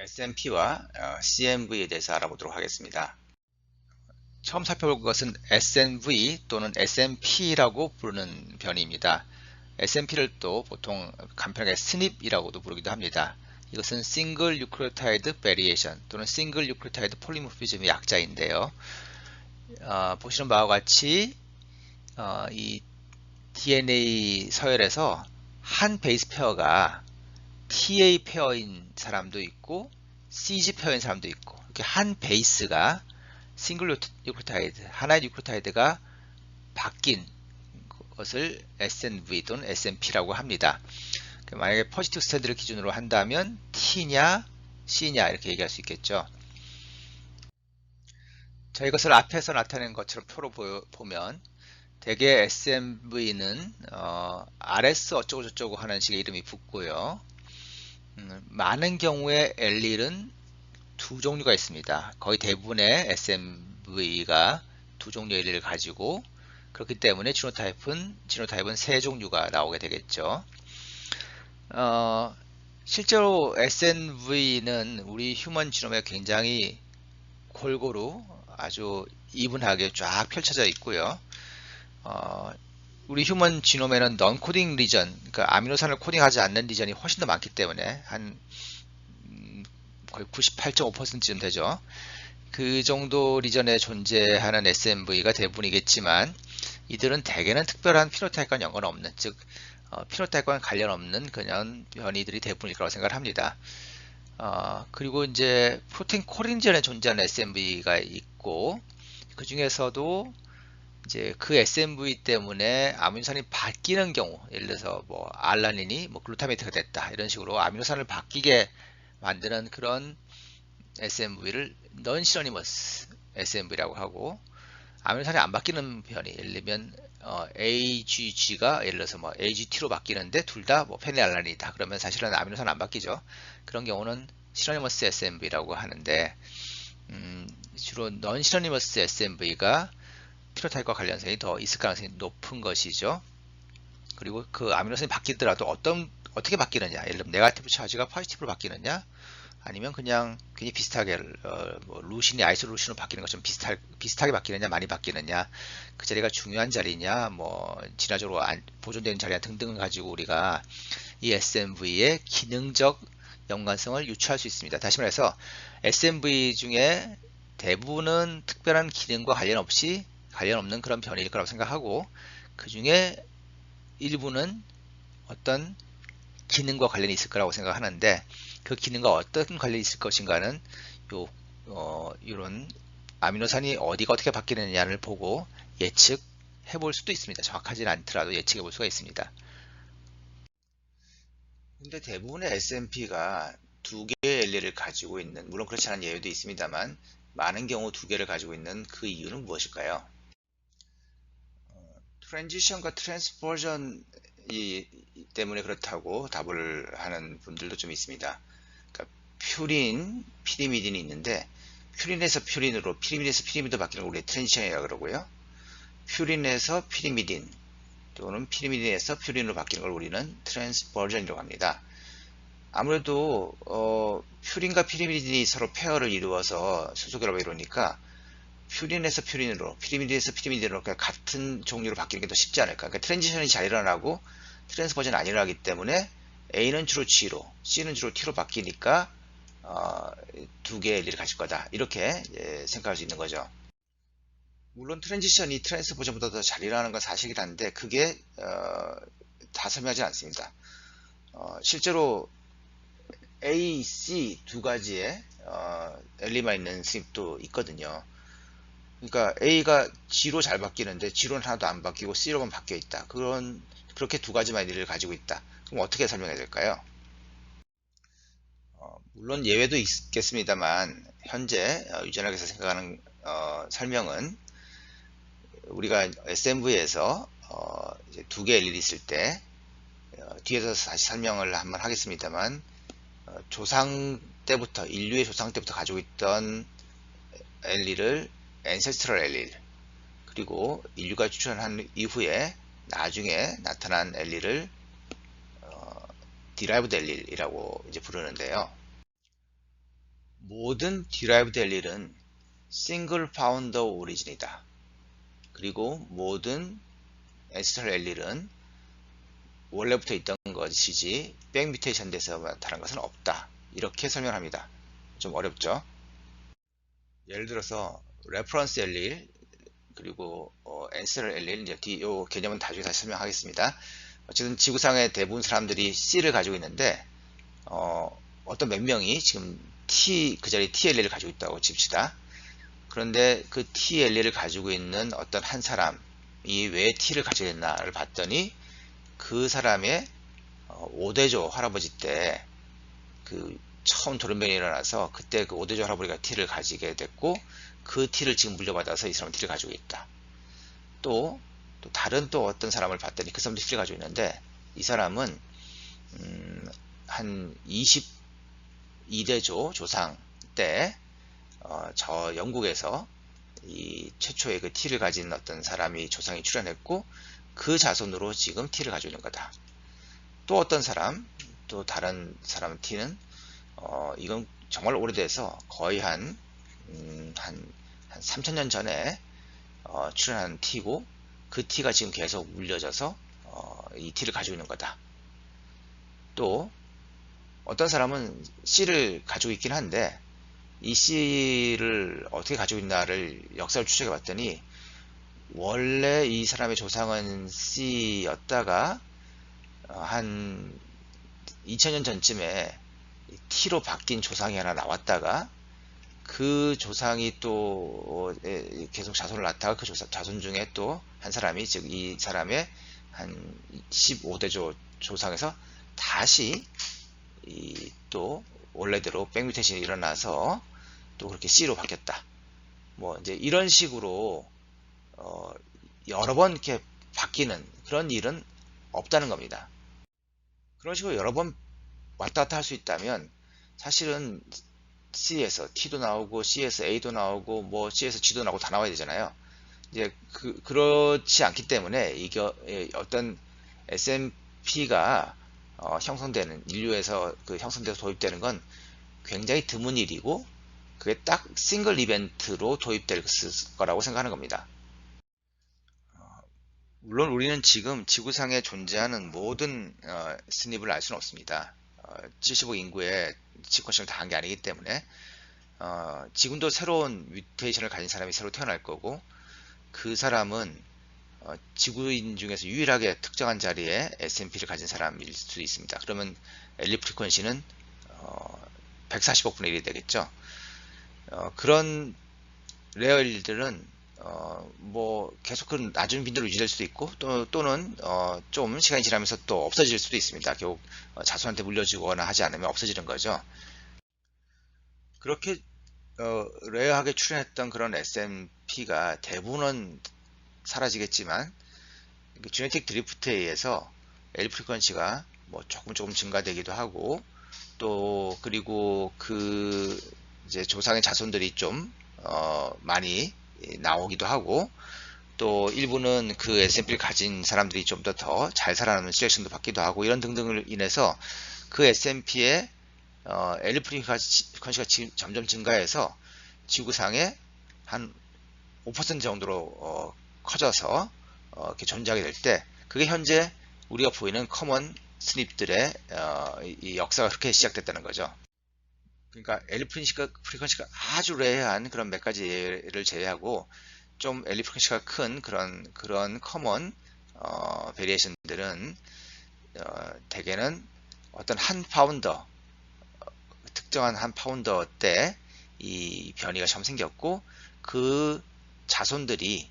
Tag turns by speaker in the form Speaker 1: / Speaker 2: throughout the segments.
Speaker 1: SMP와 CMV에 대해서 알아보도록 하겠습니다. 처음 살펴볼 것은 SMV 또는 SMP라고 부르는 변이입니다. SMP를 또 보통 간편하게 SNP이라고도 부르기도 합니다. 이것은 Single Nucleotide Variation 또는 Single Nucleotide Polymorphism의 약자인데요. 보시는 바와 같이 이 DNA 서열에서 한 베이스 페어가 TA 페어인 사람도 있고 CG 페어인 사람도 있고, 이렇게 한 베이스가 싱글 뉴클리오타이드, 하나의 뉴클리오타이드가 바뀐 것을 SNV 또는 SNP라고 합니다. 만약에 포지티브 스탠드를 기준으로 한다면 T냐 C냐 이렇게 얘기할 수 있겠죠. 자, 이것을 앞에서 나타낸 것처럼 표로 보면 대개 SMV는 RS 어쩌고 저쩌고 하는 식의 이름이 붙고요. 많은 경우에 엘릴은 두 종류가 있습니다. 거의 대부분의 SMV가 두 종류의 엘릴을 가지고, 그렇기 때문에 지노타입은 세 종류가 나오게 되겠죠. 실제로 SNV는 우리 휴먼 지놈에 굉장히 골고루 아주 이분하게 쫙 펼쳐져 있고요. 우리 휴먼 지놈에는 넌코딩 리전, 그러니까 아미노산을 코딩하지 않는 리전이 훨씬 더 많기 때문에 한 거의 98.5%쯤 되죠. 그 정도 리전에 존재하는 SMV가 대부분이겠지만, 이들은 대개는 특별한 피노타입과는 연관없는, 즉 피노타입과는 관련 없는 그냥 변이들이 대부분일 거라고 생각을 합니다. 그리고 이제 프로테인 코리전에 존재하는 SMV가 있고, 그 중에서도 이제 그 SMV 때문에 아미노산이 바뀌는 경우, 예를 들어서 뭐 알라닌이 뭐 글루타메이트가 됐다 이런 식으로 아미노산을 바뀌게 만드는 그런 SMV를 non-synonymous SMV라고 하고, 아미노산이 안 바뀌는 변이, 예를 들면 AGG가 예를 들어서 뭐 AGT로 바뀌는데 둘 다 뭐 페닐알라닌이다 그러면 사실은 아미노산 안 바뀌죠. 그런 경우는 synonymous SMV라고 하는데, 주로 non-synonymous SMV가 피노타입과 관련성이 더 있을 가능성이 높은 것이죠. 그리고 그 아미노산이 바뀌더라도 어떻게 바뀌느냐, 예를 들면 네가티브 차지가 포지티브로 바뀌느냐, 아니면 그냥 굉장히 비슷하게 뭐 루신이 아이소루신으로 바뀌는 것처럼 비슷하게 바뀌느냐, 많이 바뀌느냐, 그 자리가 중요한 자리냐, 뭐 진화적으로 보존되는 자리냐 등등을 가지고 우리가 이 SMV의 기능적 연관성을 유추할 수 있습니다. 다시 말해서 SMV 중에 대부분은 특별한 기능과 관련 없는 그런 변이일 거라고 생각하고, 그 중에 일부는 어떤 기능과 관련이 있을 거라고 생각하는데, 그 기능과 어떤 관련이 있을 것인가는 이런 아미노산이 어디가 어떻게 바뀌느냐를 보고 예측해 볼 수도 있습니다. 정확하지는 않더라도 예측해 볼 수가 있습니다. 근데 대부분의 SNP가 두 개의 엘리를 가지고 있는, 물론 그렇지 않은 예외도 있습니다만 많은 경우 두 개를 가지고 있는 그 이유는 무엇일까요? 트랜지션과 트랜스포전 때문에 그렇다고 답을 하는 분들도 좀 있습니다. 그러니까 퓨린, 피리미딘이 있는데, 퓨린에서 퓨린으로, 피리미딘에서 피리미드 바뀌는 걸 우리 트랜지션이라고 그러고요. 퓨린에서 피리미딘 또는 피리미딘에서 퓨린으로 바뀌는 걸 우리는 트랜스버전이라고 합니다. 아무래도 퓨린과 피리미딘이 서로 페어를 이루어서 수소결합을 이루니까 퓨린에서 퓨린으로, 피리미딘에서 피리미딘으로 같은 종류로 바뀌는 게 더 쉽지 않을까. 그러니까 트랜지션이 잘 일어나고 트랜스버전이 안 일어나기 때문에 A는 주로 G로, C는 주로 T로 바뀌니까 두 개의 일을 가질 거다, 이렇게 생각할 수 있는 거죠. 물론 트랜지션이 트랜스버전보다 더 잘 일어나는 건 사실이긴 한데, 그게 다 설명하지 않습니다. 실제로 A, C 두 가지의 엘리만 있는 스닙도 있거든요. 그러니까 A가 G로 잘 바뀌는데 G로는 하나도 안 바뀌고 C로만 바뀌어 있다. 그렇게 두 가지만 일을 가지고 있다. 그럼 어떻게 설명해야 될까요? 물론 예외도 있겠습니다만, 현재 유전학에서 생각하는 설명은, 우리가 SMV에서 두 개의 일이 있을 때, 뒤에서 다시 설명을 한번 하겠습니다만, 조상 때부터, 인류의 조상 때부터 가지고 있던 엘리를 ancestral 엘릴, 그리고 인류가 추천한 이후에 나중에 나타난 엘리를 derived 엘릴이라고 이제 부르는데요. 모든 derived allele은 single founder origin이다. 그리고 모든 ancestral allele은 원래부터 있던 것이지 백 뮤테이션 돼서 나타난 것은 없다. 이렇게 설명합니다. 좀 어렵죠? 예를 들어서 레퍼런스 allele 그리고 ancestral allele 이제 이 개념은 나중에 다시 설명하겠습니다. 어쨌든 지구상의 대부분 사람들이 C를 가지고 있는데 어떤 몇 명이 지금 T 그 자리에 T allele를 가지고 있다고 칩시다. 그런데 그 T allele를 가지고 있는 어떤 한 사람이 왜 T를 가지고 있나를 봤더니 그 사람의 5대조 할아버지 때 그 처음 돌연변이 일어나서 그때 그 5대조 할아버지가 T를 가지게 됐고 그 T를 지금 물려받아서 이 사람은 T를 가지고 있다. 또 다른 또 어떤 사람을 봤더니 그 사람도 T를 가지고 있는데 이 사람은 한 22대조 조상 때 저 영국에서 이 최초의 그 T를 가진 어떤 사람이 조상이 출현했고 그 자손으로 지금 T를 가지고 있는 거다. 또 어떤 사람, 또 다른 사람 T는 이건 정말 오래돼서 거의 한 3000년 전에 출현한 T고 그 T가 지금 계속 물려져서 이 T를 가지고 있는 거다. 또 어떤 사람은 C를 가지고 있긴 한데 이 C를 어떻게 가지고 있나를 역사를 추적해 봤더니 원래 이 사람의 조상은 C였다가 한 2000년 전쯤에 T로 바뀐 조상이 하나 나왔다가 그 조상이 또 계속 자손을 낳다가 그 자손 중에 또 한 사람이 즉 이 사람의 한 15대조 조상에서 다시 또 원래대로 백뮤테이션이 일어나서 또 그렇게 C로 바뀌었다. 뭐 이제 이런 식으로 여러 번 이렇게 바뀌는 그런 일은 없다는 겁니다. 그런 식으로 여러 번 왔다 갔다 할 수 있다면 사실은 C에서 T도 나오고 C에서 A도 나오고 뭐 C에서 G도 나오고 다 나와야 되잖아요. 이제 그렇지 않기 때문에 이게 어떤 SNP가 형성되는 인류에서 그 형성돼서 도입되는 건 굉장히 드문 일이고 그게 딱 싱글 이벤트로 도입될 거라고 생각하는 겁니다. 물론 우리는 지금 지구상에 존재하는 모든 스닙을 알 수는 없습니다. 75 인구의 시퀀싱을 다 한 게 아니기 때문에 지금도 새로운 뮤테이션을 가진 사람이 새로 태어날 거고 그 사람은 지구인 중에서 유일하게 특정한 자리에 SNP를 가진 사람일 수 있습니다. 그러면 엘리 프리퀀시는 140억 분의 1이 되겠죠. 그런 레어 일들은 뭐 계속 그 낮은 빈도로 유지될 수도 있고 또는 좀 시간이 지나면서 또 없어질 수도 있습니다. 결국 자손한테 물려주거나 하지 않으면 없어지는 거죠. 그렇게 레어하게 출현했던 그런 SNP가 대부분은 사라지겠지만 지네틱 드리프트에 의해서 L 프리퀀시가 뭐 조금 증가되기도 하고 또 그리고 그 이제 조상의 자손들이 좀 많이 나오기도 하고 또 일부는 그 SNP를 가진 사람들이 좀 더 잘 살아남는 시츄에이션도 받기도 하고 이런 등등을 인해서 그 SNP의 L 프리퀀시가 점점 증가해서 지구상에 한 5% 정도로 커져서 이렇게 존재하게 될 때 그게 현재 우리가 보이는 커먼 스닙들의 이 역사가 그렇게 시작됐다는 거죠. 그러니까 엘리 프리퀀시가 아주 레어한 그런 몇 가지 예를 제외하고 좀 엘리 프리퀀시가 큰 그런 커먼 베리에이션들은 대개는 어떤 한 파운더 특정한 한 파운더 때 이 변이가 처음 생겼고 그 자손들이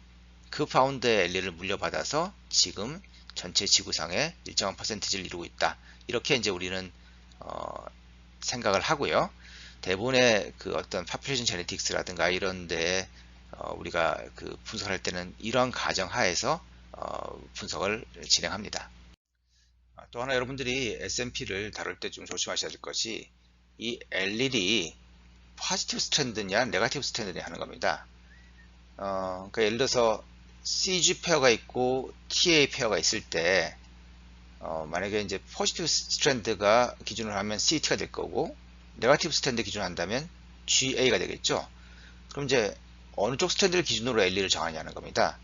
Speaker 1: 그 파운드의 엘리를 물려받아서 지금 전체 지구상의 일정한 퍼센티지를 이루고 있다. 이렇게 이제 우리는 생각을 하고요. 대부분의 그 어떤 파퓰레이션 제네틱스라든가 이런데 우리가 그 분석을 할 때는 이러한 가정 하에서 분석을 진행합니다. 또 하나 여러분들이 SNP를 다룰 때 좀 조심하셔야 될 것이 이 엘릴이 포지티브 스트랜드냐 네거티브 스트랜드냐 하는 겁니다. 그러니까 예를 들어서 CG 페어가 있고 TA 페어가 있을 때 만약에 이제 포지티브 스트랜드가 기준으로 하면 CT가 될 거고 네거티브 스트랜드 기준으로 한다면 GA가 되겠죠. 그럼 이제 어느 쪽 스트랜드를 기준으로 LE를 정하냐는 겁니다.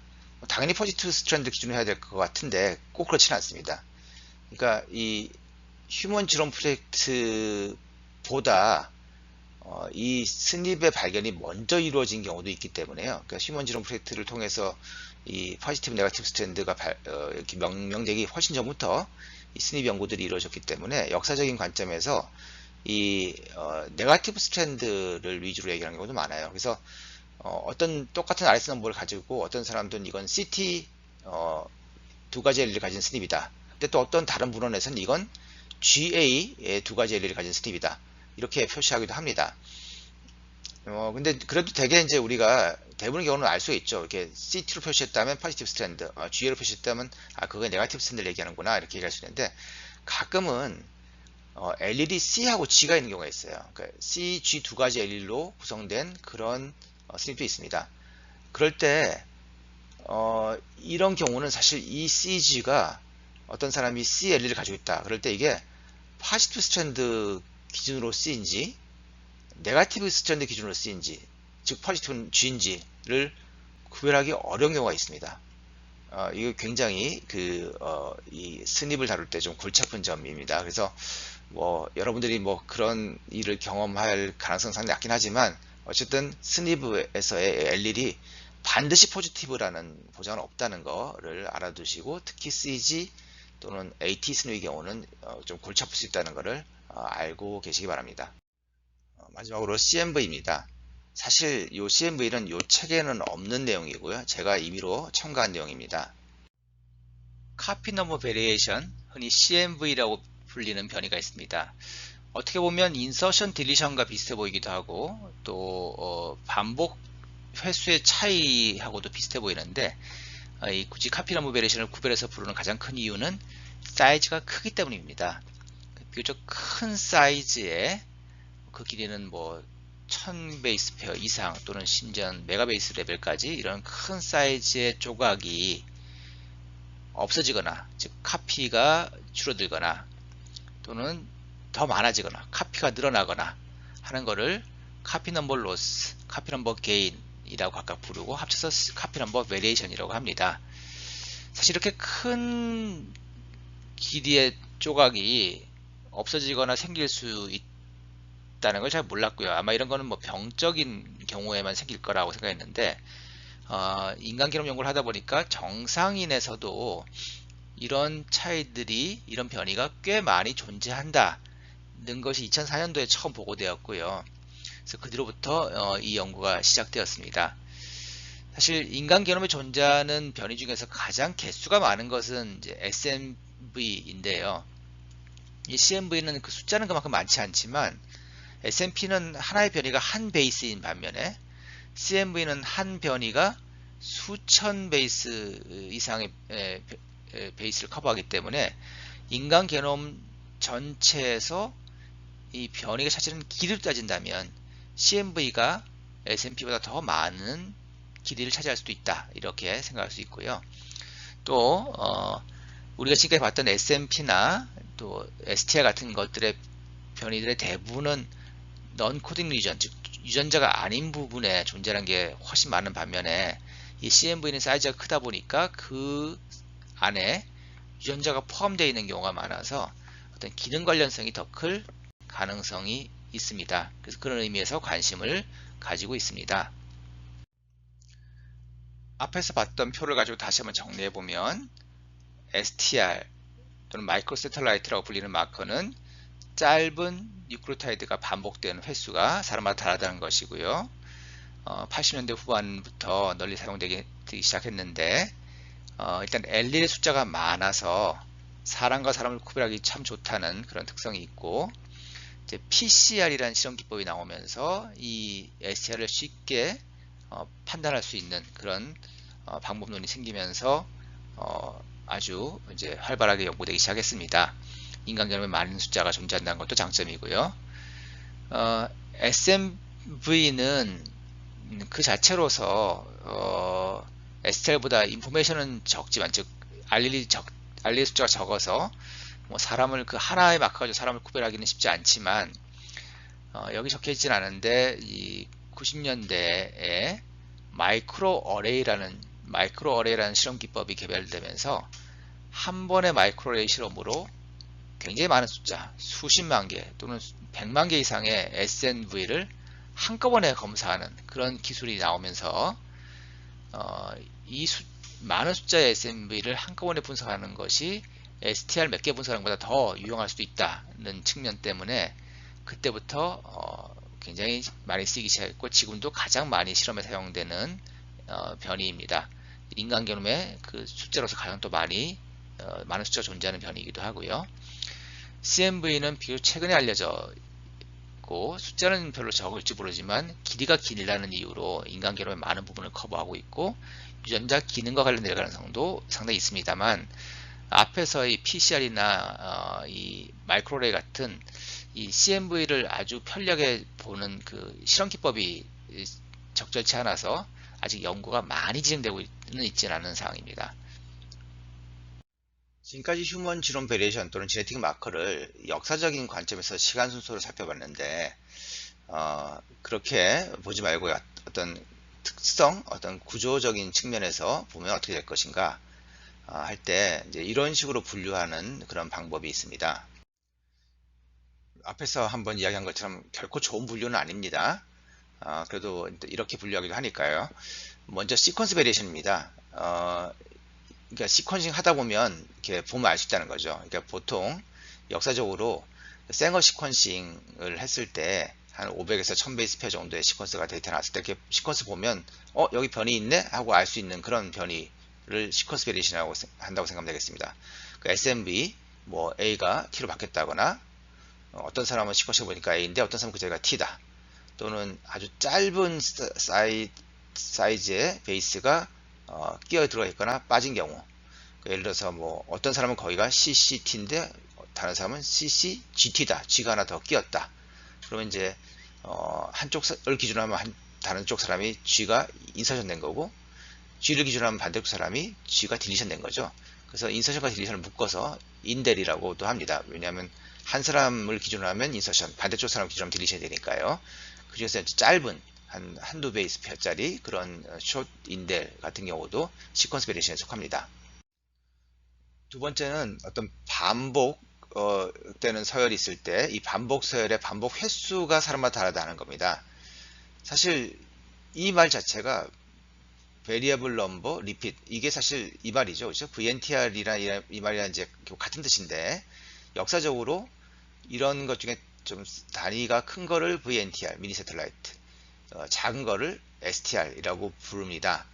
Speaker 1: 당연히 포지티브 스트랜드 기준으로 해야 될 것 같은데 꼭 그렇지는 않습니다. 그러니까 이 휴먼 지롬 프로젝트보다 이 스닙의 발견이 먼저 이루어진 경우도 있기 때문에요. 그러니까 휴먼 지롬 프로젝트를 통해서 이 포지티브 네거티브 스트랜드가 이렇게 명명되기 훨씬 전부터 이 스닙 연구들이 이루어졌기 때문에 역사적인 관점에서 이 네거티브 스트랜드를 위주로 얘기하는 경우도 많아요. 그래서 어떤 똑같은 RS 넘버를 가지고 어떤 사람들은 이건 CT 두 가지 LE를 가진 스닙이다. 근데 또 어떤 다른 분원에서는 이건 GA의 두 가지 LE를 가진 스닙이다. 이렇게 표시하기도 합니다. 근데 그래도 되게 이제 우리가 대부분의 경우는 알 수가 있죠. 이렇게 CT로 표시했다면 포지티브 스트랜드, GA로 표시했다면 그게 네거티브 스트랜드를 얘기하는구나 이렇게 얘기할 수 있는데 가끔은 LED C하고 G가 있는 경우가 있어요. 그러니까 C, G 두 가지 LE로 구성된 그런 스닙도 있습니다. 그럴 때 이런 경우는 사실 이 CG가 어떤 사람이 C LE를 가지고 있다. 그럴 때 이게 포지티브 스트랜드 기준으로 C인지 네거티브 스트랜드 기준으로 C인지 즉 포지티브는 G인지를 구별하기 어려운 경우가 있습니다. 이거 굉장히 이 스닙을 다룰 때 좀 골치 아픈 점입니다. 그래서 뭐 여러분들이 뭐 그런 일을 경험할 가능성 상당히 낮긴 하지만 어쨌든 스니브에서의 LE이 반드시 포지티브라는 보장은 없다는 거를 알아두시고 특히 CG 또는 AT 스닙의 경우는 좀 골치 아플 수 있다는 거를 알고 계시기 바랍니다. 마지막으로 CMV입니다. 사실 이 CMV는 이 책에는 없는 내용이고요. 제가 임의로 첨가한 내용입니다. 카피 넘버 베리에이션, 흔히 CMV라고 불리는 변이가 있습니다. 어떻게 보면 인서션 딜리션과 비슷해 보이기도 하고 또 반복 횟수의 차이하고도 비슷해 보이는데 굳이 카피 넘버 베리에이션을 구별해서 부르는 가장 큰 이유는 사이즈가 크기 때문입니다. 비교적 큰 사이즈의 그 길이는 뭐 1000 베이스 페어 이상 또는 심지어 메가 베이스 레벨까지 이런 큰 사이즈의 조각이 없어지거나 즉 카피가 줄어들거나 또는 더 많아지거나 카피가 늘어나거나 하는 거를 카피 넘버 로스, 카피 넘버 게인 이라고 각각 부르고 합쳐서 카피 넘버 베리에이션이라고 합니다. 사실 이렇게 큰 길이의 조각이 없어지거나 생길 수 있다는 걸 잘 몰랐고요. 아마 이런 거는 뭐 병적인 경우에만 생길 거라고 생각했는데 인간 게놈 연구를 하다 보니까 정상인에서도 이런 차이들이 이런 변이가 꽤 많이 존재한다는 것이 2004년도에 처음 보고되었고요. 그래서 그 뒤로부터 이 연구가 시작되었습니다. 사실 인간 게놈에 존재하는 변이 중에서 가장 개수가 많은 것은 이제 SNV인데요. 이 CNV는 그 숫자는 그만큼 많지 않지만 SNP는 하나의 변이가 한 베이스인 반면에 CNV는 한 변이가 수천 베이스 이상의 베이스를 커버하기 때문에 인간 게놈 전체에서 이 변이가 차지하는 길이를 따진다면 CNV가 SNP보다 더 많은 길이를 차지할 수도 있다 이렇게 생각할 수 있고요. 또 우리가 지금까지 봤던 SNP나 또 STR 같은 것들의 변이들의 대부분은 넌 코딩 리전 즉 유전자가 아닌 부분에 존재하는 게 훨씬 많은 반면에 이 CNV는 사이즈가 크다 보니까 그 안에 유전자가 포함되어 있는 경우가 많아서 어떤 기능 관련성이 더 클 가능성이 있습니다. 그래서 그런 의미에서 관심을 가지고 있습니다. 앞에서 봤던 표를 가지고 다시 한번 정리해 보면 STR 또는 마이크로 세텔라이트라고 불리는 마커는 짧은 뉴클리오타이드가 반복되는 횟수가 사람마다 다르다는 것이고요. 80년대 후반부터 널리 사용되기 시작했는데 일단 LE의 숫자가 많아서 사람과 사람을 구별하기 참 좋다는 그런 특성이 있고 이제 PCR이라는 실험 기법이 나오면서 이 STR을 쉽게 판단할 수 있는 그런 방법론이 생기면서 아주 이제 활발하게 연구되기 시작했습니다. 인간 게놈에 많은 숫자가 존재한다는 것도 장점이고요. SMV는 그 자체로서 STL보다 인포메이션은 적지만 즉 알릴 숫자가 적어서 뭐 사람을 그 하나의 마커 가지고 사람을 구별하기는 쉽지 않지만 여기 적혀 있진 않은데 이 90년대에 마이크로 어레이라는 실험 기법이 개발되면서 한 번의 마이크로 어레이 실험으로 굉장히 많은 숫자, 수십만 개 또는 100만 개 이상의 SNV를 한꺼번에 검사하는 그런 기술이 나오면서 이 많은 숫자의 SNV를 한꺼번에 분석하는 것이 STR 몇 개 분석하는 것보다 더 유용할 수도 있다는 측면 때문에 그때부터 굉장히 많이 쓰기 시작했고 지금도 가장 많이 실험에 사용되는 변이입니다. 인간 게놈의 그 숫자로서 가장 또 많은 숫자가 존재하는 변이이기도 하고요. CMV는 비교적 최근에 알려져 있고 숫자는 별로 적을지 모르지만 길이가 길다는 이유로 인간 게놈의 많은 부분을 커버하고 있고 유전자 기능과 관련된 가능성도 상당히 있습니다만 앞에서 이 PCR이나 이 마이크로레이 같은 이 CMV를 아주 편리하게 보는 그 실험 기법이 적절치 않아서 아직 연구가 많이 진행되고 있지는 않은 상황입니다. 지금까지 휴먼 지놈 베리에이션 또는 지네틱 마커를 역사적인 관점에서 시간 순서로 살펴봤는데 그렇게 보지 말고 어떤 특성, 어떤 구조적인 측면에서 보면 어떻게 될 것인가 할 때 이런 식으로 분류하는 그런 방법이 있습니다. 앞에서 한번 이야기한 것처럼 결코 좋은 분류는 아닙니다. 그래도 이렇게 분류하기도 하니까요. 먼저 시퀀스 베리에이션입니다. 그러니까 시퀀싱 하다 보면 이렇게 보면 알 수 있다는 거죠. 그러니까 보통 역사적으로 생어 시퀀싱을 했을 때 한 500에서 1000베이스 페어 정도의 시퀀스가 데이터 나왔을 때 이렇게 시퀀스 보면 여기 변이 있네 하고 알 수 있는 그런 변이를 시퀀스 베리에이션이라고 한다고 생각하면 되겠습니다. 그 SMV 뭐 A가 T로 바뀌었다거나 어떤 사람은 시퀀스 보니까 A인데 어떤 사람은 그 자리가 T다. 또는 아주 짧은 사이즈의 베이스가 끼어 들어가 있거나 빠진 경우 예를 들어서 뭐 어떤 사람은 거기가 CCT인데 다른 사람은 CCGT다. G가 하나 더 끼었다. 그러면 이제 한쪽을 기준으로 하면 다른 쪽 사람이 G가 인서션 된 거고 G를 기준으로 하면 반대쪽 사람이 G가 딜리션 된 거죠. 그래서 인서션과 딜리션을 묶어서 인델이라고도 합니다. 왜냐하면 한 사람을 기준으로 하면 인서션, 반대쪽 사람 기준으로 하면 딜리션이 되니까요. 그 중에서 짧은 한두 베이스 페어짜리 그런 숏 인델 같은 경우도 시퀀스 베리에이션에 속합니다. 두 번째는 어떤 반복 되는 서열이 있을 때 이 반복 서열의 반복 횟수가 사람마다 다르다는 겁니다. 사실 이 말 자체가 variable number, repeat 이게 사실 이 말이죠. 그렇죠? VNTR이랑 이 말이랑 이제 같은 뜻인데 역사적으로 이런 것 중에 좀 단위가 큰 거를 VNTR, 미니 세틀라이트, 작은 거를 STR이라고 부릅니다.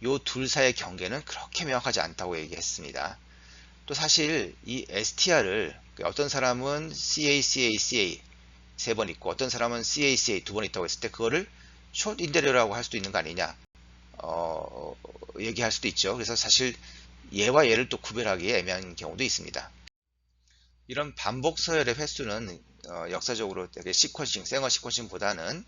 Speaker 1: 요 둘 사이의 경계는 그렇게 명확하지 않다고 얘기했습니다. 또 사실 이 STR을 어떤 사람은 CA 세 번 있고 어떤 사람은 CA 두 번 있다고 했을 때 그거를 숏 인테리어라고 할 수도 있는 거 아니냐 얘기할 수도 있죠. 그래서 사실 얘와 얘를 또 구별하기에 애매한 경우도 있습니다. 이런 반복 서열의 횟수는 역사적으로 되게 시퀀싱, 생어 시퀀싱보다는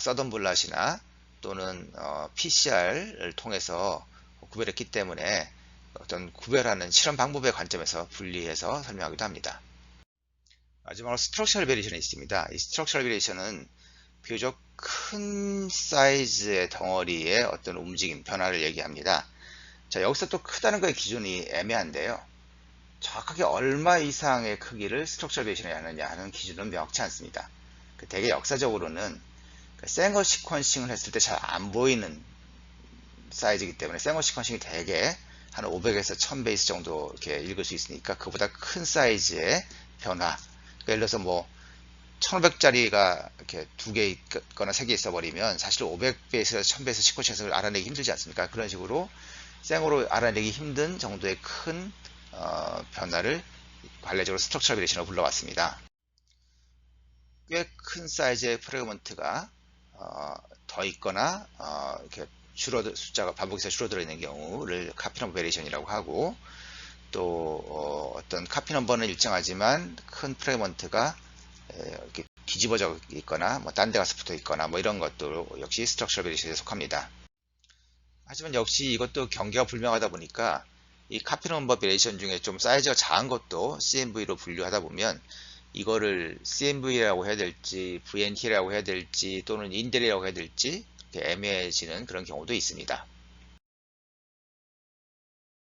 Speaker 1: 서던 블랏이나 또는 PCR을 통해서 구별했기 때문에 어떤 구별하는 실험 방법의 관점에서 분리해서 설명하기도 합니다. 마지막으로 스트럭처럴 베리에이션이 있습니다. 이 스트럭처럴 베리에이션은 비교적 큰 사이즈의 덩어리의 어떤 움직임, 변화를 얘기합니다. 자, 여기서 또 크다는 거의 기준이 애매한데요. 정확하게 얼마 이상의 크기를 스트럭처럴 베리에이션이 하느냐 하는 기준은 명확치 않습니다. 되게 역사적으로는 생어 시퀀싱을 했을 때 잘 안 보이는 사이즈이기 때문에 생어 시퀀싱이 되게 한 500에서 1000베이스 정도 이렇게 읽을 수 있으니까 그보다 큰 사이즈의 변화. 그러니까 예를 들어서 뭐 1500짜리가 이렇게 두 개 있거나 세 개 있어버리면 사실 500베이스에서 1000베이스 시퀀싱을 알아내기 힘들지 않습니까? 그런 식으로 생으로 알아내기 힘든 정도의 큰 변화를 관례적으로 스트럭처럴 베리에이션으로 불러왔습니다. 꽤 큰 사이즈의 프래그먼트가 더 있거나 이렇게 숫자가 반복해서 줄어들어 있는 경우를 카피 넘버 베리에이션이라고 하고 또 어떤 카피 넘버는 일정하지만 큰 프래그먼트가 이렇게 뒤집어져 있거나 뭐 딴 데 가서 붙어 있거나 뭐 이런 것도 역시 스트럭처럴 베리에이션에 속합니다. 하지만 역시 이것도 경계가 불명하다 보니까 이 카피 넘버 베리에이션 중에 좀 사이즈가 작은 것도 CMV로 분류하다 보면 이거를 CMV라고 해야 될지 VNT라고 해야 될지 또는 인델이라고 해야 될지 이렇게 애매해지는 그런 경우도 있습니다.